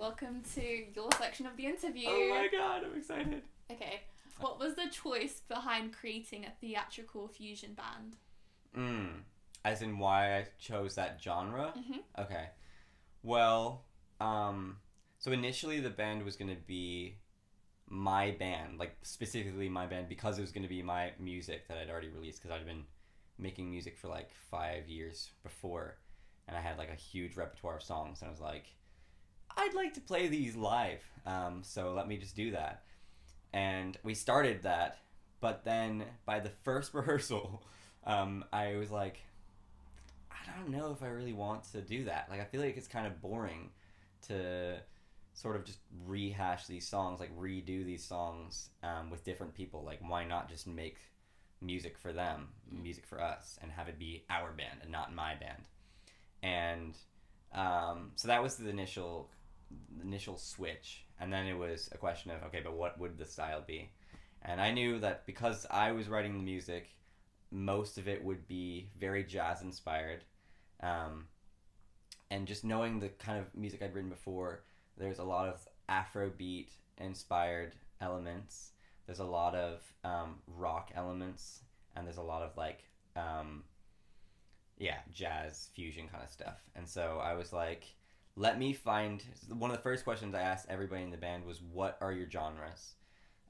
welcome to your section of the interview. Oh my god, I'm excited. Okay, what was the choice behind creating a theatrical fusion band? As in why I chose that genre? Mm-hmm. Okay. Well, so initially the band was going to be my band, like specifically my band, because it was going to be my music that I'd already released, because I'd been making music for like 5 years before, and I had like a huge repertoire of songs, and I was like, I'd like to play these live, so let me just do that. And we started that, but then by the first rehearsal, I was like, I don't know if I really want to do that. Like, I feel like it's kind of boring to sort of just rehash these songs, like redo these songs with different people. Like, why not just make music for them, music for us, and have it be our band and not my band? And so that was the initial switch. And then it was a question of, okay, but what would the style be? And I knew that because I was writing the music, most of it would be very jazz inspired. And just knowing the kind of music I'd written before, there's a lot of Afrobeat inspired elements. There's a lot of rock elements, and there's a lot of like jazz fusion kind of stuff. And so I was like, let me find, one of the first questions I asked everybody in the band was, what are your genres?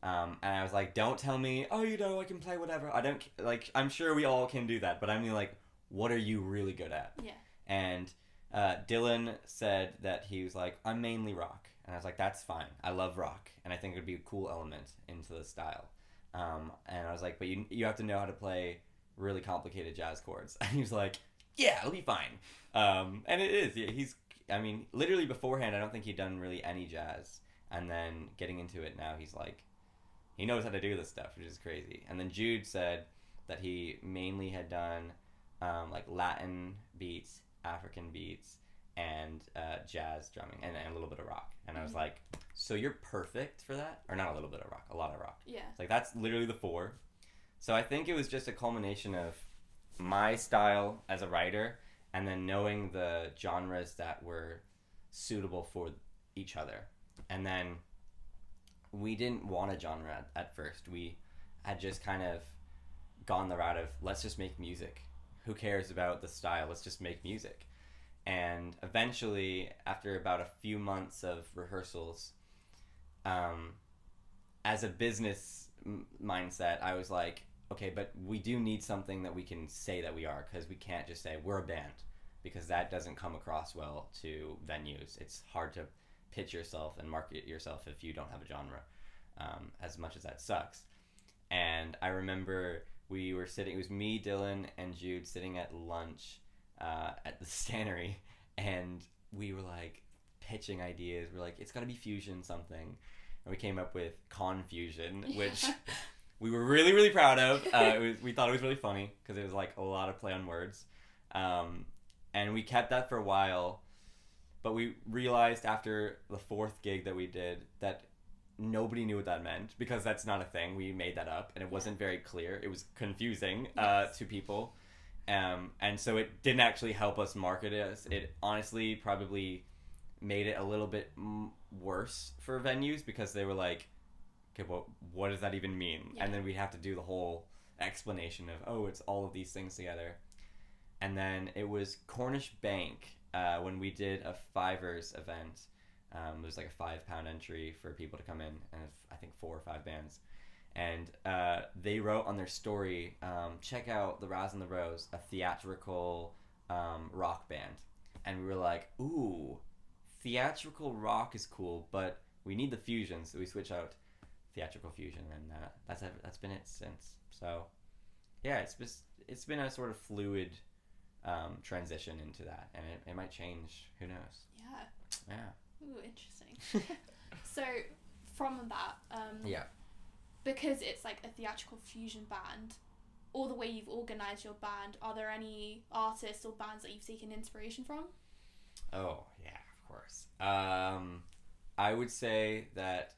And I was like, don't tell me, oh, I can play whatever. I don't, like, I'm sure we all can do that, but I mean, like, what are you really good at? Yeah. And Dylan said that he was like, I'm mainly rock. And I was like, that's fine. I love rock. And I think it would be a cool element into the style. And I was like, but you have to know how to play really complicated jazz chords. And he was like, yeah, it'll be fine. And it is. Literally beforehand, I don't think he'd done really any jazz. And then getting into it now, he's like, he knows how to do this stuff, which is crazy. And then Jude said that he mainly had done like Latin beats, African beats, and jazz drumming, and a little bit of rock. And I was like, so you're perfect for that? Or not a little bit of rock, a lot of rock. Yeah. It's like, that's literally the 4. So I think it was just a culmination of my style as a writer, and then knowing the genres that were suitable for each other. And then we didn't want a genre at first. We had just kind of gone the route of, let's just make music. Who cares about the style? Let's just make music. And eventually, after about a few months of rehearsals, as a business mindset, I was like, okay, but we do need something that we can say that we are, because we can't just say we're a band, because that doesn't come across well to venues. It's hard to pitch yourself and market yourself if you don't have a genre, as much as that sucks. And I remember we were sitting, it was me, Dylan, and Jude sitting at lunch at the Stannery, and we were like pitching ideas. We're like, it's gotta be fusion something. And we came up with confusion, which we were really, really proud of. We thought it was really funny because it was like a lot of play on words. And we kept that for a while, but we realized after the 4th gig that we did that nobody knew what that meant, because that's not a thing. We made that up, and it wasn't very clear. It was confusing to people. And so it didn't actually help us market it. It honestly probably made it a little bit worse for venues, because they were like, okay, well, what does that even mean? Yeah. And then we'd have to do the whole explanation of, oh, it's all of these things together. And then it was Cornish Bank when we did a Fivers event. It was like a £5 entry for people to come in, and I think 4 or 5 bands. And they wrote on their story, check out the Razz The Rose, a theatrical rock band. And we were like, ooh, theatrical rock is cool, but we need the fusion, so we switch out theatrical fusion, and that's been it since. So yeah, it's been a sort of fluid transition into that, and it might change. Who knows? Yeah. Ooh, interesting. So from that, because it's like a theatrical fusion band, or the way you've organized your band, are there any artists or bands that you've taken inspiration from? Oh yeah, of course. I would say that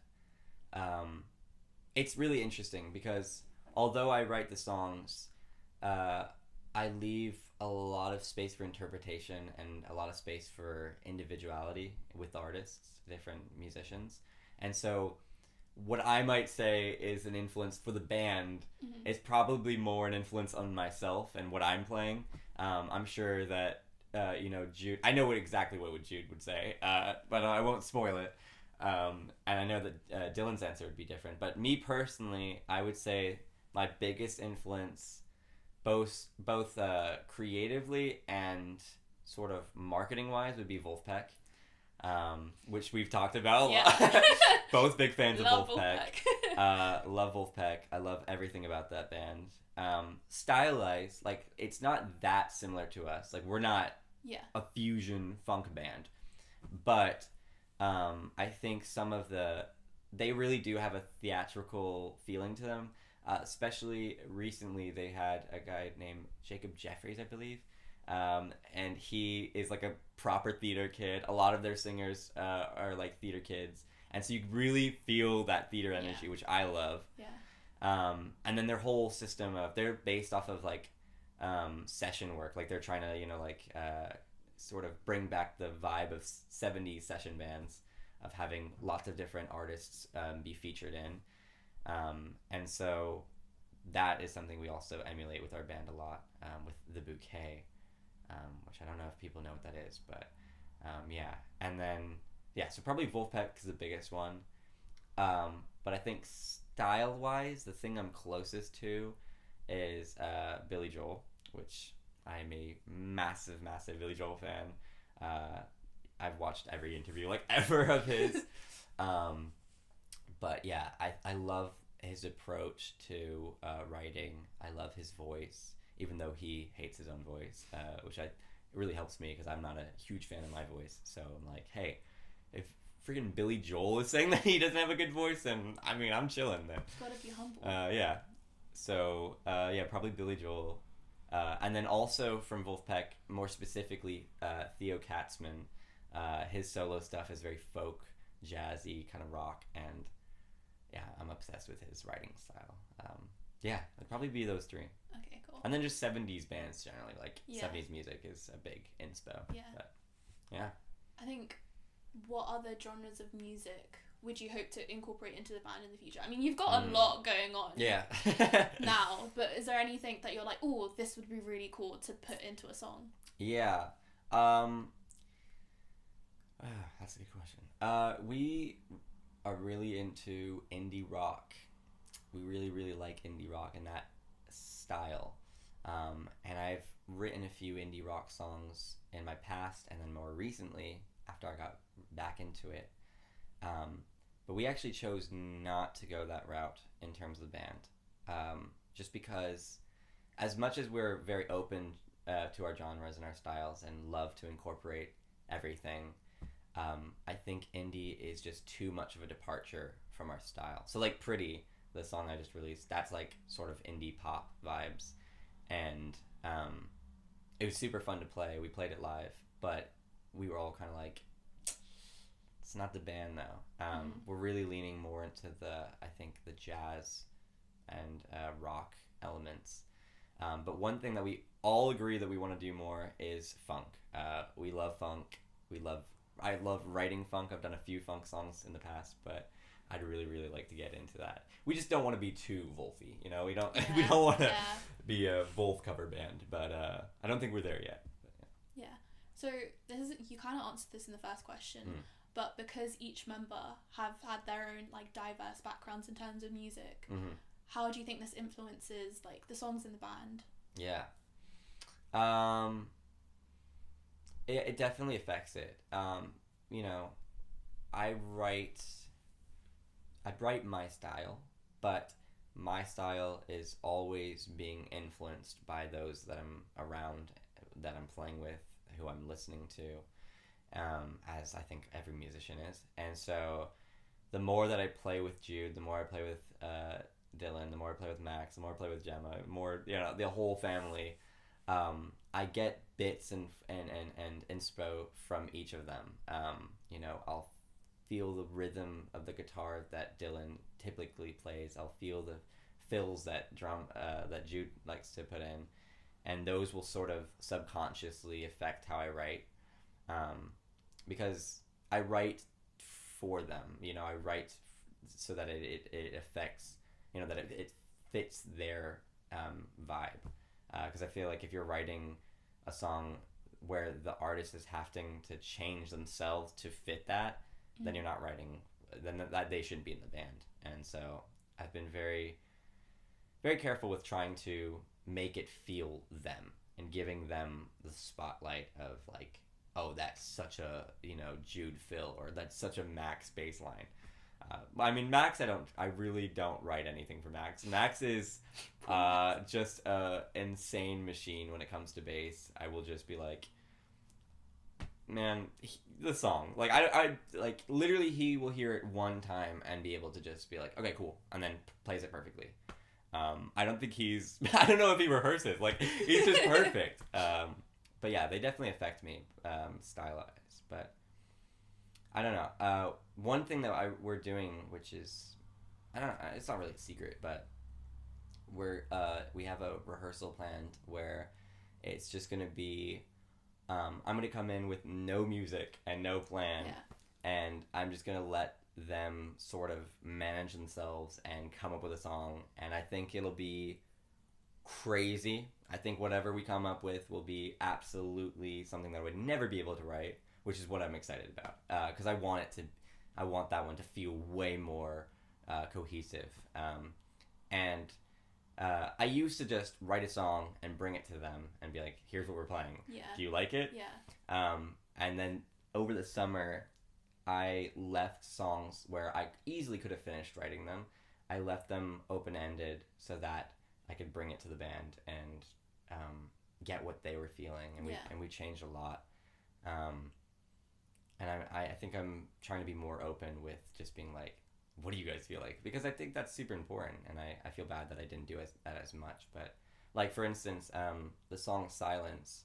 it's really interesting, because although I write the songs, I leave a lot of space for interpretation and a lot of space for individuality with artists, different musicians. And so what I might say is an influence for the band is probably more an influence on myself and what I'm playing. I'm sure that, Jude, I know exactly what Jude would say, but I won't spoil it. And I know that Dylan's answer would be different. But me personally, I would say my biggest influence, both creatively and sort of marketing-wise, would be Wolfpack. Which we've talked about a lot. Both big fans of Wolfpack. Love Wolfpack. I love everything about that band. Stylized, like, it's not that similar to us. Like, we're not a fusion funk band. But I think they really do have a theatrical feeling to them. Especially recently, they had a guy named Jacob Jeffries, I believe. And he is like a proper theater kid. A lot of their singers are like theater kids, and so you really feel that theater energy, which I love. And then their whole system they're based off of like session work. Like they're trying to sort of bring back the vibe of 70s session bands, of having lots of different artists be featured in. And so that is something we also emulate with our band a lot, with the Bouquet. Which I don't know if people know what that is, but and then so probably Wolfpack is the biggest one, but I think style wise the thing I'm closest to is Billy Joel, which I'm a massive Billy Joel fan. I've watched every interview like ever of his. But yeah, I love his approach to writing. I love his voice, even though he hates his own voice, which it really helps me because I'm not a huge fan of my voice. So I'm like, hey, if freaking Billy Joel is saying that he doesn't have a good voice, then I mean, I'm chilling then. It's gotta be humble. Yeah. So probably Billy Joel, and then also from Wolfpack, more specifically, Theo Katzman. His solo stuff is very folk, jazzy, kind of rock, and I'm obsessed with his writing style. It'd probably be those three. Okay, cool. And then just 70s bands generally, like 70s music is a big inspo. Yeah. But, yeah. I think, what other genres of music would you hope to incorporate into the band in the future? I mean, you've got a lot going on. Yeah. now, but is there anything that you're like, oh, this would be really cool to put into a song? Yeah. That's a good question. We are really into indie rock. We really, really like indie rock and that style. And I've written a few indie rock songs in my past, and then more recently, after I got back into it. But we actually chose not to go that route in terms of the band. Just because, as much as we're very open to our genres and our styles and love to incorporate everything, I think indie is just too much of a departure from our style. So like Pretty, the song I just released, that's like sort of indie pop vibes. And it was super fun to play. We played it live, but we were all kind of like, it's not the band though. We're really leaning more into I think the jazz and rock elements. But one thing that we all agree that we want to do more is funk. We love funk. I love writing funk. I've done a few funk songs in the past, but I'd really, really like to get into that. We just don't want to be too Wolfy, we don't we don't want to be a Wolf cover band, but I don't think we're there yet. Yeah. So you kind of answered this in the first question, but because each member have had their own like diverse backgrounds in terms of music, how do you think this influences like the songs in the band? Yeah. It definitely affects it. I write my style, but my style is always being influenced by those that I'm around, that I'm playing with, who I'm listening to, as I think every musician is. And so the more that I play with Jude, the more I play with Dylan, the more I play with Max, the more I play with Gemma, more, the whole family, I get bits and inspo from each of them. I'll feel the rhythm of the guitar that Dylan typically plays. I'll feel the fills that Jude likes to put in, and those will sort of subconsciously affect how I write, because I write for them. I write so that it affects, that it fits their vibe. Because I feel like if you're writing a song where the artist is having to change themselves to fit that, then you're not writing. Then that they shouldn't be in the band. And so I've been very, very careful with trying to make it feel them and giving them the spotlight of like, oh, that's such a Jude fill, or that's such a Max bass line. Max, I really don't write anything for Max. Max is just a insane machine when it comes to bass. I will just be like, man, the song, like I like literally he will hear it one time and be able to just be like, okay, cool, and then plays it perfectly. I don't think I don't know if he rehearses, like he's just perfect. But yeah, they definitely affect me style-wise. But I don't know. One thing that we're doing, which is, I don't know, it's not really a secret, but we have a rehearsal planned where it's just gonna be, I'm gonna come in with no music and no plan, and I'm just gonna let them sort of manage themselves and come up with a song, and I think it'll be crazy. I think whatever we come up with will be absolutely something that I would never be able to write, which is what I'm excited about, because I want that one to feel way more cohesive. And I used to just write a song and bring it to them and be like, here's what we're playing. Yeah. Do you like it? Yeah. And then over the summer, I left songs where I easily could have finished writing them. I left them open-ended so that I could bring it to the band and get what they were feeling. And we changed a lot. And I think I'm trying to be more open with just being like, what do you guys feel like? Because I think that's super important, and I feel bad that I didn't do that as much. But like, for instance, the song Silence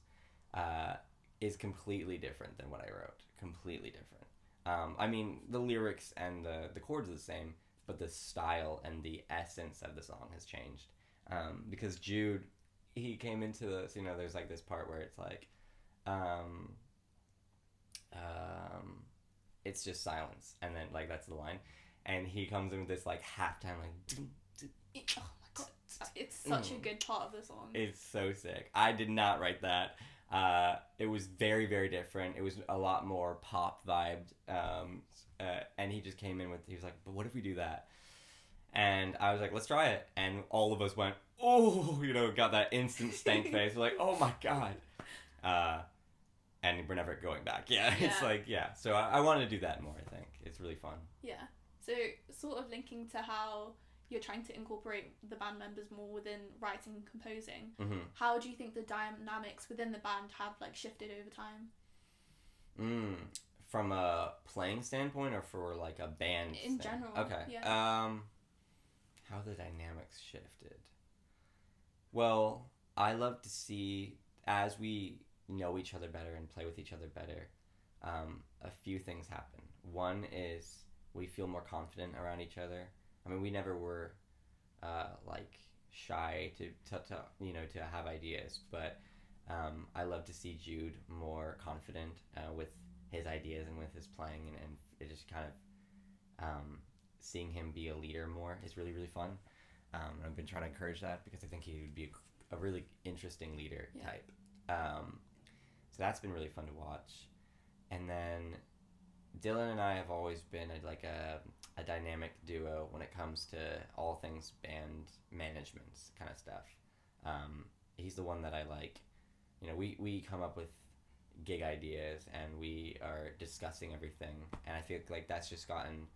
is completely different than what I wrote. Completely different. The lyrics and the chords are the same, but the style and the essence of the song has changed. Because Jude, he came into this, there's like this part where it's like, it's just silence, and then like that's the line, and he comes in with this like halftime like, oh my god, it's such a good part of the song. It's so sick. I did not write that. It was very, very different. It was a lot more pop vibed, and he just came in he was like, but what if we do that? And I was like, let's try it. And all of us went, oh, got that instant stank face. We're like, oh my god. And we're never going back. Yeah. It's like, yeah. So I want to do that more, I think. It's really fun. Yeah. So sort of linking to how you're trying to incorporate the band members more within writing and composing, how do you think the dynamics within the band have like shifted over time? From a playing standpoint, or for like a band in general? Okay. Yeah. How the dynamics shifted. Well, I love to see, as we know each other better and play with each other better, a few things happen. One is we feel more confident around each other. We never were like shy to have ideas, but I love to see Jude more confident with his ideas and with his playing, and it just kind of seeing him be a leader more is really, really fun. And I've been trying to encourage that because I think he would be a really interesting leader type. So that's been really fun to watch. And then Dylan and I have always been a dynamic duo when it comes to all things band management kind of stuff. He's the one that I like. We come up with gig ideas and we are discussing everything, and I feel like that's just gotten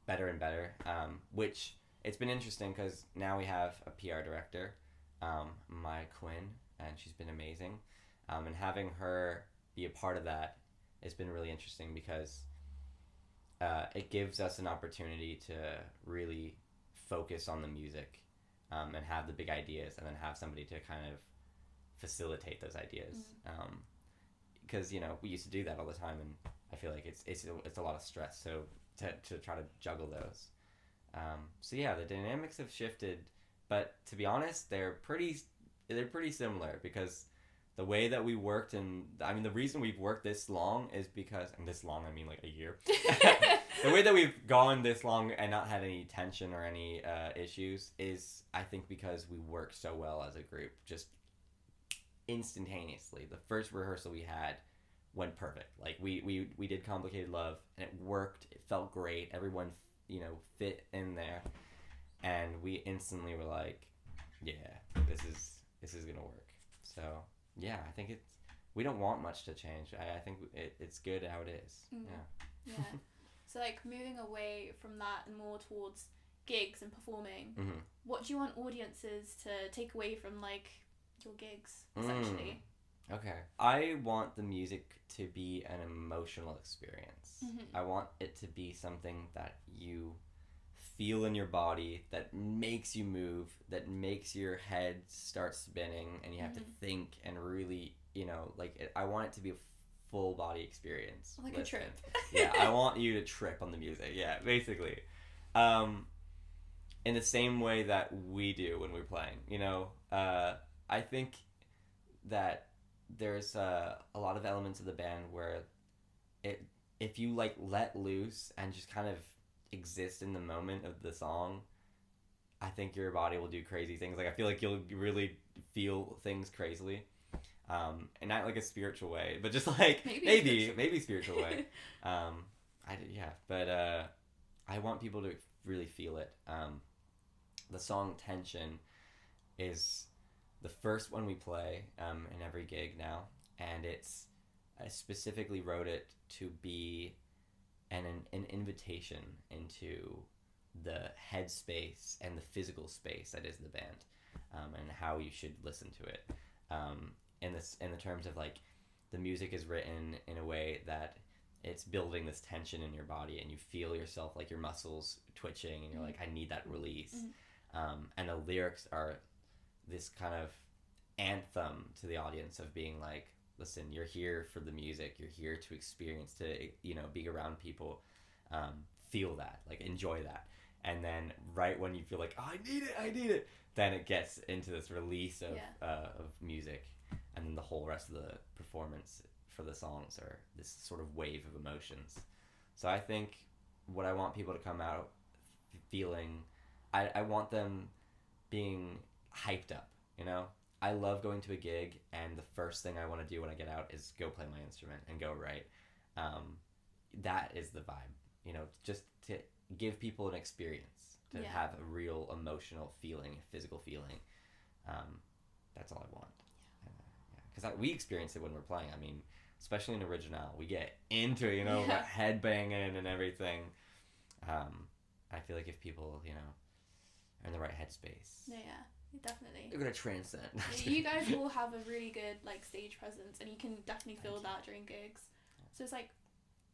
better and better, which it's been interesting because now we have a PR director, Maya Quinn, and she's been amazing, and having her be a part of that has been really interesting because it gives us an opportunity to really focus on the music, and have the big ideas, and then have somebody to kind of facilitate those ideas, because we used to do that all the time, and I feel like it's a lot of stress, so to try to juggle those. So yeah, the dynamics have shifted, but to be honest, they're pretty they're pretty similar because the way that we worked, and I mean the reason we've worked this long is because, and this long I mean like a year. The way that we've gone this long and not had any tension or any issues is, I think, because we work so well as a group, just instantaneously. The first rehearsal we had went perfect. Like we did Complicated Love and it worked. It felt great. Everyone, fit in there, and we instantly were like, yeah, this is gonna work. So yeah, I think we don't want much to change. I think it's good how it is. Yeah. Yeah. So like moving away from that and more towards gigs and performing, what do you want audiences to take away from like your gigs essentially? Okay. I want the music to be an emotional experience. I want it to be something that you feel in your body, that makes you move, that makes your head start spinning, and you have to think and really, I want it to be a full body experience. Like a trip. Yeah, I want you to trip on the music. Yeah, basically. In the same way that we do when we're playing. I think that there's a lot of elements of the band where if you let loose and just kind of exist in the moment of the song, I think your body will do crazy things. Like I feel like you'll really feel things crazily, and not like a spiritual way, but just like maybe spiritual way. But I want people to really feel it. The song Tension is the first one we play in every gig now, and I specifically wrote it to be an invitation into the headspace and the physical space that is the band, and how you should listen to it. In the terms of like the music is written in a way that it's building this tension in your body, and you feel yourself like your muscles twitching, and you're like, I need that release. And the lyrics are this kind of anthem to the audience of being like, listen, you're here for the music, you're here to experience, to be around people, feel that, like enjoy that. And then right when you feel like, oh, I need it, then it gets into this release of music, and then the whole rest of the performance for the songs are this sort of wave of emotions. So I think what I want people to come out feeling, I want them being hyped up, I love going to a gig, and the first thing I want to do when I get out is go play my instrument and go write. That is the vibe, just to give people an experience, to have a real emotional feeling, physical feeling. That's all I want. Because we experience it when we're playing. I mean, especially in Original, we get into it, head banging and everything. I feel like if people, are in the right headspace. Yeah. Definitely. They're gonna transcend. You guys all have a really good stage presence, and you can definitely feel that during gigs. So it's like,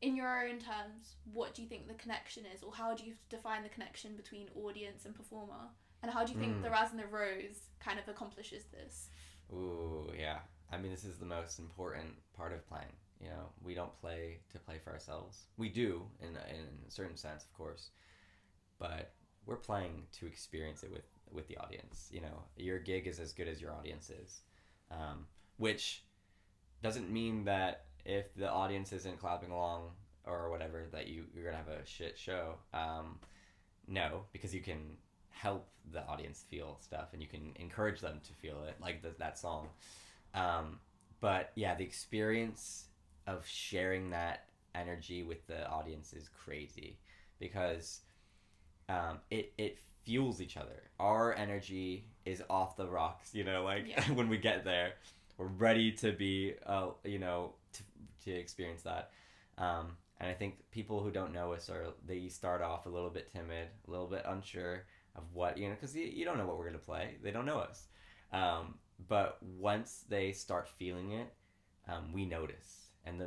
in your own terms, what do you think the connection is, or how do you define the connection between audience and performer, and how do you think the Razz the Rose kind of accomplishes this? Ooh, yeah. I mean, this is the most important part of playing. We don't play to play for ourselves. We do in a certain sense, of course, but we're playing to experience it with the audience. Your gig is as good as your audience is, which doesn't mean that if the audience isn't clapping along or whatever that you're gonna have a shit show. No, because you can help the audience feel stuff, and you can encourage them to feel it, like that song. But yeah, the experience of sharing that energy with the audience is crazy, because it fuels each other. Our energy is off the rocks, when we get there, we're ready to be, to experience that. And I think people who don't know us they start off a little bit timid, a little bit unsure of what, because you don't know what we're going to play. They don't know us. But once they start feeling it, we notice. And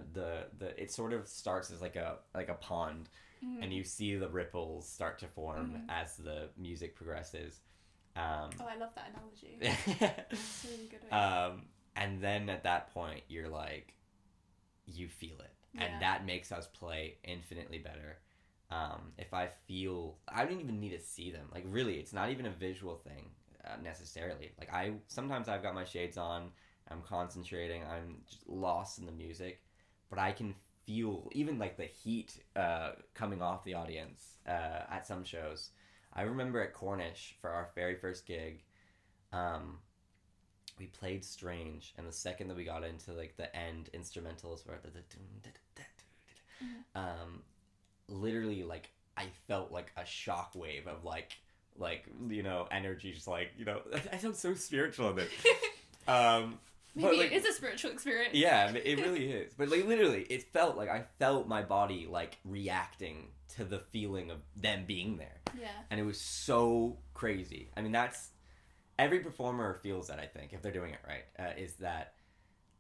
it sort of starts as like a pond. And you see the ripples start to form as the music progresses. I love that analogy. It's a really good way. And then at that point, you're like, you feel it. And that makes us play infinitely better. If I don't even need to see them. Like, really, it's not even a visual thing. necessarily. Like sometimes I've got my shades on, I'm concentrating, I'm just lost in the music, but I can feel even like the heat coming off the audience at some shows. I remember at Cornish for our very first gig, we played Strange, and the second that we got into like the end instrumentals where literally like I felt like a shockwave of like energy, just like I sound so spiritual in it. Maybe it is a spiritual experience. Yeah, it really is. But like literally, it felt like I felt my body like reacting to the feeling of them being there. Yeah. And it was so crazy. I mean, that's every performer feels that, I think, if they're doing it right, is that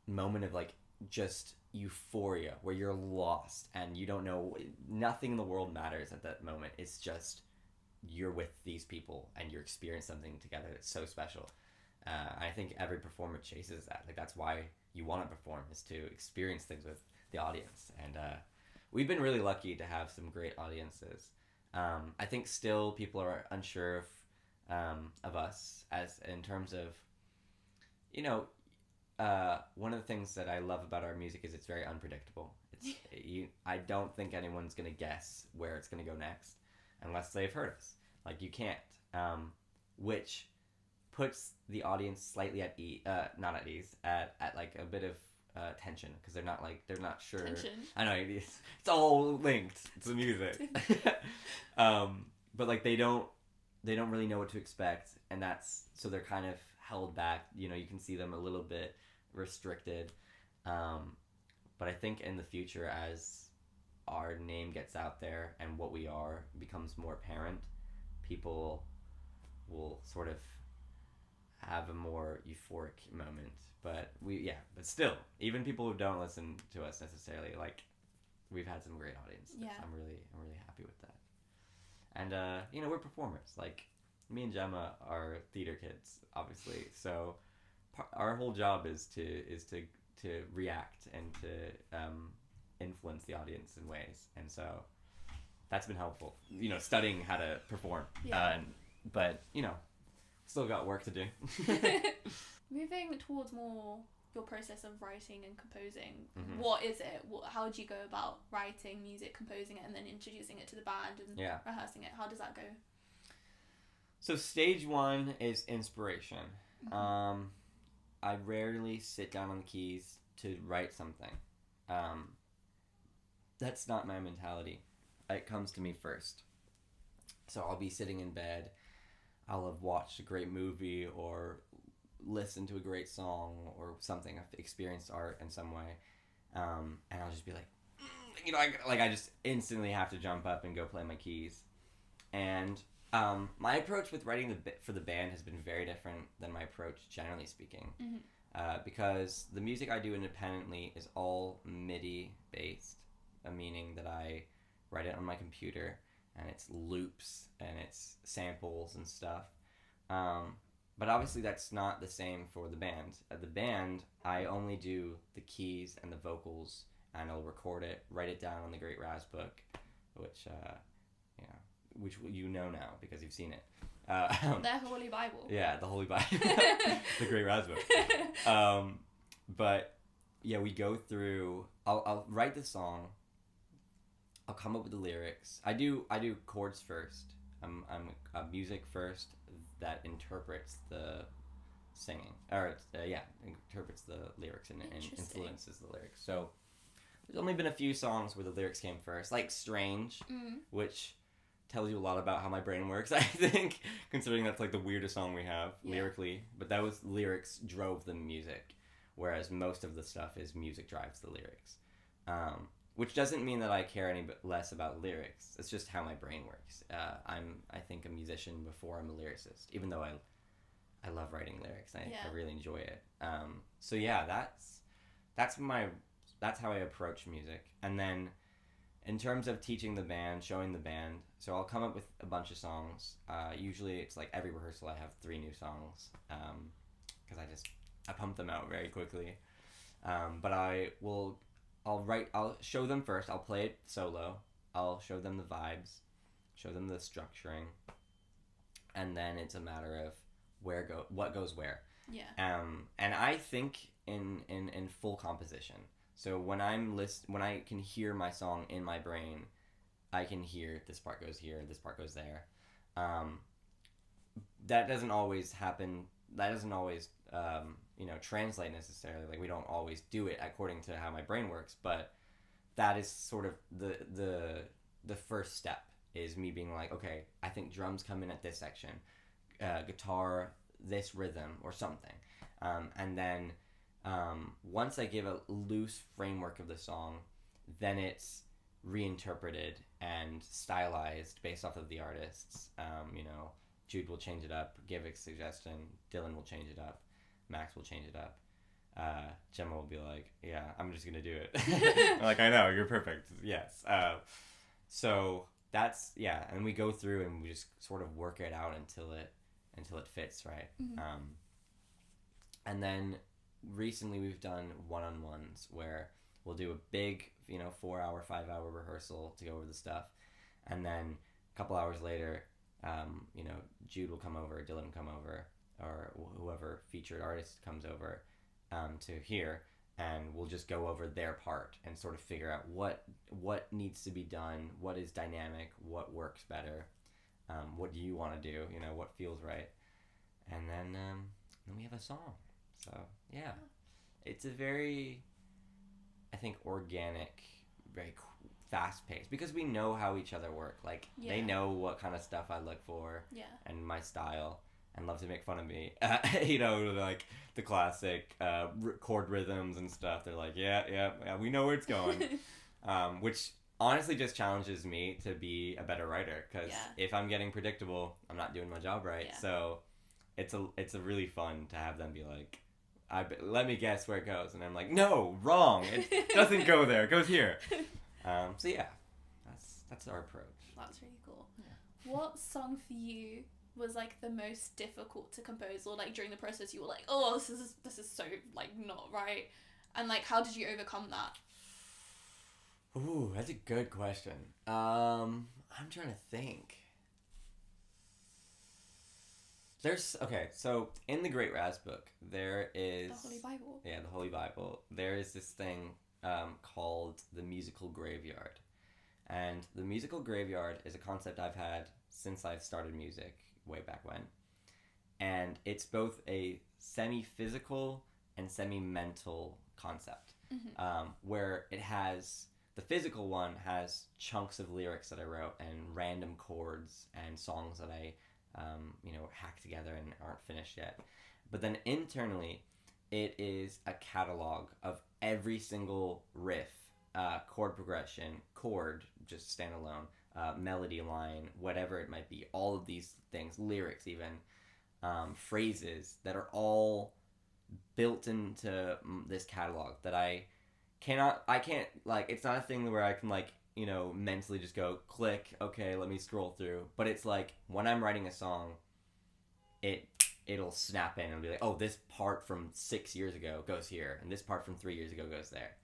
moment of like just euphoria where you're lost and you don't know, nothing in the world matters at that moment. It's just you're with these people and you're experiencing something together that's so special. I think every performer chases that. Like that's why you want to perform, is to experience things with the audience. And we've been really lucky to have some great audiences. I think still people are unsure of us as in terms of, one of the things that I love about our music is it's very unpredictable. I don't think anyone's gonna guess where it's gonna go next unless they've heard us. Like you can't, which puts the audience slightly at not at ease, at like a bit of tension, because they're not sure. Tension. I know it's all linked to the music, but like they don't really know what to expect, and so they're kind of held back. You can see them a little bit restricted, but I think in the future, as our name gets out there and what we are becomes more apparent, people will sort of have a more euphoric moment. But but still, even people who don't listen to us necessarily, like we've had some great audiences. Yeah. I'm really happy with that. And we're performers. Like me and Gemma are theater kids, obviously. So our whole job is to react and to influence the audience in ways, and so that's been helpful. Studying how to perform. Yeah. But still got work to do. Moving towards more your process of writing and composing, Mm-hmm. What is it? How do you go about writing music, composing it, and then introducing it to the band and rehearsing it? How does that go? So stage one is inspiration. Mm-hmm. I rarely sit down on the keys to write something. That's not my mentality. It comes to me first. So I'll be sitting in bed, I'll have watched a great movie or listened to a great song or something. I've experienced art in some way, and I'll just be like, I just instantly have to jump up and go play my keys. And my approach with writing for the band has been very different than my approach generally speaking, because the music I do independently is all MIDI based, meaning that I write it on my computer and it's loops and it's samples and stuff. But obviously that's not the same for the band. The band, I only do the keys and the vocals, and I'll record it, write it down on the Great Razz book, which you know now because you've seen it. The Holy Bible. Yeah, the Holy Bible. The Great Razz book. But yeah, we go through, I'll write the song, I'll come up with the lyrics. I do chords first. I'm music first that interprets the singing, or interprets the lyrics and influences the lyrics. So there's only been a few songs where the lyrics came first, like Strange, which tells you a lot about how my brain works, I think, considering that's like the weirdest song we have lyrically. But that was lyrics drove the music, whereas most of the stuff is music drives the lyrics. Which doesn't mean that I care any less about lyrics. It's just how my brain works. I'm, I think, a musician before I'm a lyricist, even though I love writing lyrics. I really enjoy it. So yeah, that's how I approach music. And then in terms of teaching the band, showing the band, so I'll come up with a bunch of songs. Usually it's like every rehearsal I have 3 new songs, because I pump them out very quickly. But I'll show them first. I'll play it solo. I'll show them the vibes, show them the structuring, and then it's a matter of what goes where. Yeah. And I think in full composition. So when when I can hear my song in my brain, I can hear this part goes here, this part goes there. That doesn't always happen. That doesn't always translate necessarily. Like, we don't always do it according to how my brain works, but that is sort of the first step, is me being like, okay, I think drums come in at this section, guitar this rhythm or something, and then once I give a loose framework of the song, then it's reinterpreted and stylized based off of the artists. Jude will change it up, give a suggestion. Dylan will change it up. Max will change it up. Gemma will be like, yeah, I'm just going to do it. I'm like, I know, you're perfect. Yes. So that's, yeah. And we go through and we just sort of work it out until it fits, right? Mm-hmm. And then recently we've done one-on-ones where we'll do a big, 4-hour, 5-hour rehearsal to go over the stuff. And then a couple hours later, Jude will come over, Dylan will come over, or whoever featured artist comes over to hear, and we'll just go over their part and sort of figure out what needs to be done, what is dynamic, what works better, what do you want to do, what feels right, and then we have a song. So yeah, it's a very, I think, organic, very fast paced, because we know how each other work. Like, they know what kind of stuff I look for, and my style, and love to make fun of me. Like the classic chord rhythms and stuff. They're like, yeah, we know where it's going. Which honestly just challenges me to be a better writer, because if I'm getting predictable, I'm not doing my job right. So it's a really fun to have them be like, let me guess where it goes, and I'm like, no, wrong. It doesn't go there. It goes here. So yeah, that's our approach. That's really cool. Yeah. What song for you was like the most difficult to compose, or like during the process you were like, oh, this is so like not right, and like how did you overcome that? Ooh, that's a good question. I'm trying to think. So in the Great Razz book, there is the Holy Bible. Yeah, the Holy Bible. There is this thing called the musical graveyard. And the musical graveyard is a concept I've had since I've started music way back when. And it's both a semi-physical and semi-mental concept, where it has, the physical one has chunks of lyrics that I wrote and random chords and songs that I hack together and aren't finished yet. But then internally, it is a catalog of every single riff, chord progression, chord just standalone, melody line, whatever it might be, all of these things, lyrics even, phrases that are all built into this catalog that I can't, like, it's not a thing where I can, like, mentally just go, click, okay, let me scroll through. But it's like, when I'm writing a song, it'll snap in and be like, oh, this part from 6 years ago goes here, and this part from 3 years ago goes there.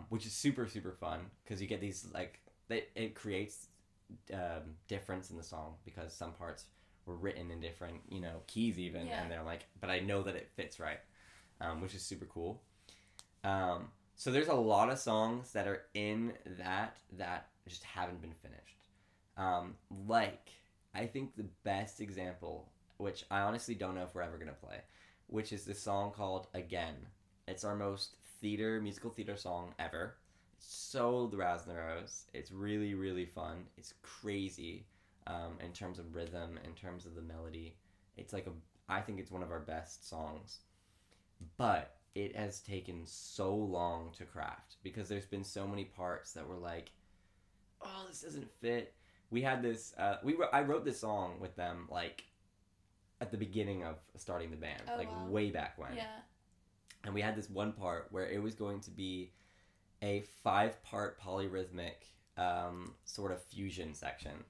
Which is super, super fun, because you get these, like, it creates difference in the song, because some parts were written in different, keys even, and they're like, but I know that it fits right, which is super cool. So there's a lot of songs that are in that just haven't been finished. I think the best example, which I honestly don't know if we're ever going to play, which is this song called Again. It's our most musical theater song ever. It's so the Razz The Rose. It's really, really fun. It's crazy in terms of rhythm, in terms of the melody. It's like I think it's one of our best songs. But it has taken so long to craft, because there's been so many parts that were like, oh, this doesn't fit. We had this, I wrote this song with them, like, at the beginning of starting the band, wow. Way back when. Yeah. And we had this one part where it was going to be a 5-part polyrhythmic sort of fusion section,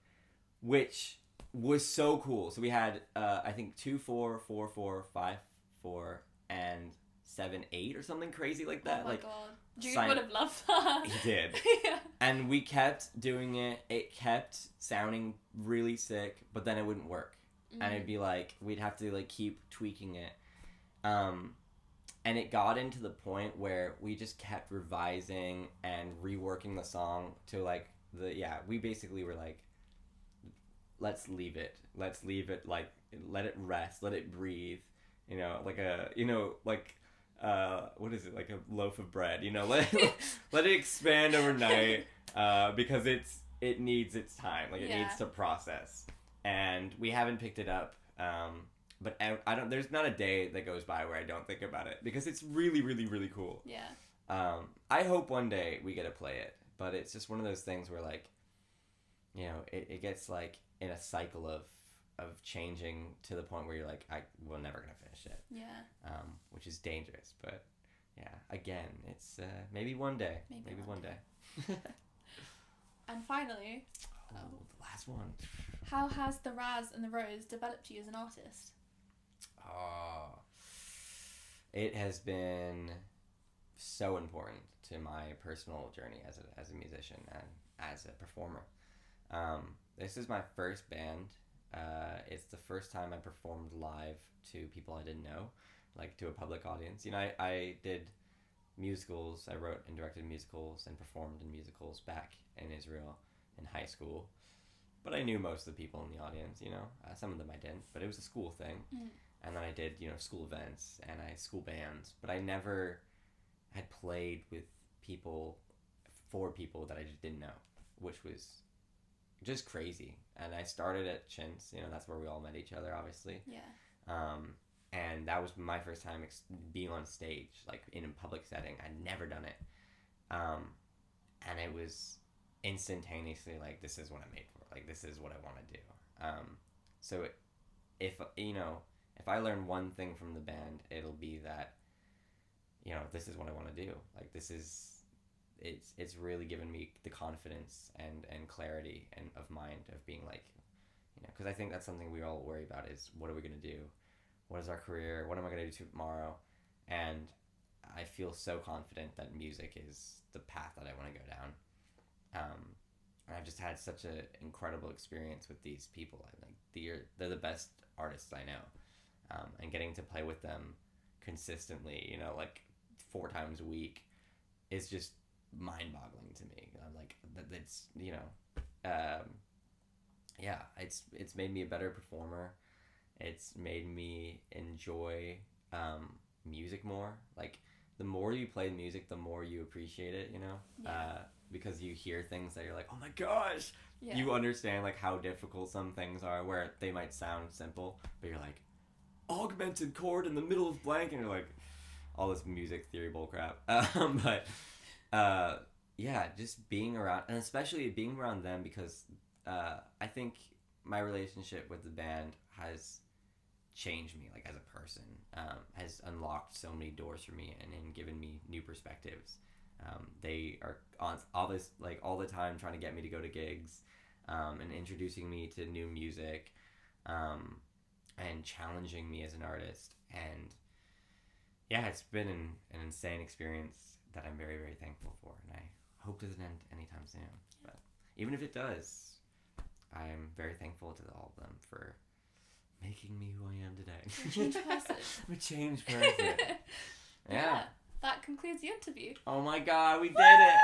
which was so cool. So we had, I think, 2/4, 4/4, 5/4, and 7/8 or something crazy like that. Oh my god. Jude would have loved that. He did. Yeah. And we kept doing it. It kept sounding really sick, but then it wouldn't work. and it'd be like we'd have to like keep tweaking it, and it got into the point where we just kept revising and reworking the song to like we basically were like, let's leave it like let it rest, let it breathe, like what is it, like a loaf of bread, let it expand overnight, because it needs its time, like it needs to process, and we haven't picked it up, but I don't, there's not a day that goes by where I don't think about it, because it's really, really, really cool. I hope one day we get to play it, but it's just one of those things where like, it gets like in a cycle of changing to the point where you're like, we're never gonna finish it. Which is dangerous, but again, it's maybe one day. Maybe one day. And finally, the last one. How has the Razz and the Rose developed you as an artist? It has been so important to my personal journey as a musician and as a performer. This is my first band. It's the first time I performed live to people I didn't know, like to a public audience. I did musicals. I wrote and directed musicals and performed in musicals back in Israel in high school. But I knew most of the people in the audience, some of them I didn't, but it was a school thing. And then I did, school events and school bands, but I never had played with people, for people that I just didn't know, which was just crazy. And I started at Chintz, that's where we all met each other, obviously. And that was my first time being on stage, like in a public setting. I'd never done it. And it was instantaneously like, this is what I'm made for. Like, this is what I want to do. So if I learn one thing from the band, it'll be that, this is what I want to do. Like, it's really given me the confidence and clarity and of mind of being like, because I think that's something we all worry about is, what are we going to do? What is our career? What am I going to do tomorrow? And I feel so confident that music is the path that I want to go down. And I've just had such an incredible experience with these people. They're the best artists I know. And getting to play with them consistently, like 4 times a week, is just mind-boggling to me. I'm like, it's it's made me a better performer. It's made me enjoy music more. Like, the more you play music, the more you appreciate it, because you hear things that you're like, oh my gosh. You understand like how difficult some things are, where they might sound simple, but you're like, augmented chord in the middle of blank, and you're like, all this music theory bullcrap. But just being around, and especially being around them, because I think my relationship with the band has changed me, like, as a person, has unlocked so many doors for me and given me new perspectives. They are all the time trying to get me to go to gigs, and introducing me to new music, and challenging me as an artist. And it's been an insane experience that I'm very, very thankful for, and I hope it doesn't end anytime soon. But even if it does, I am very thankful to all of them for making me who I am today. You're a changed person. I'm a changed person. Yeah. That concludes the interview. Oh my god, we did it!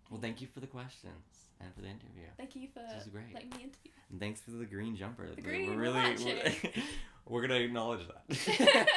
Well, thank you for the questions and for the interview. Thank you for letting me interview. And thanks for the green jumper. We're going to acknowledge that.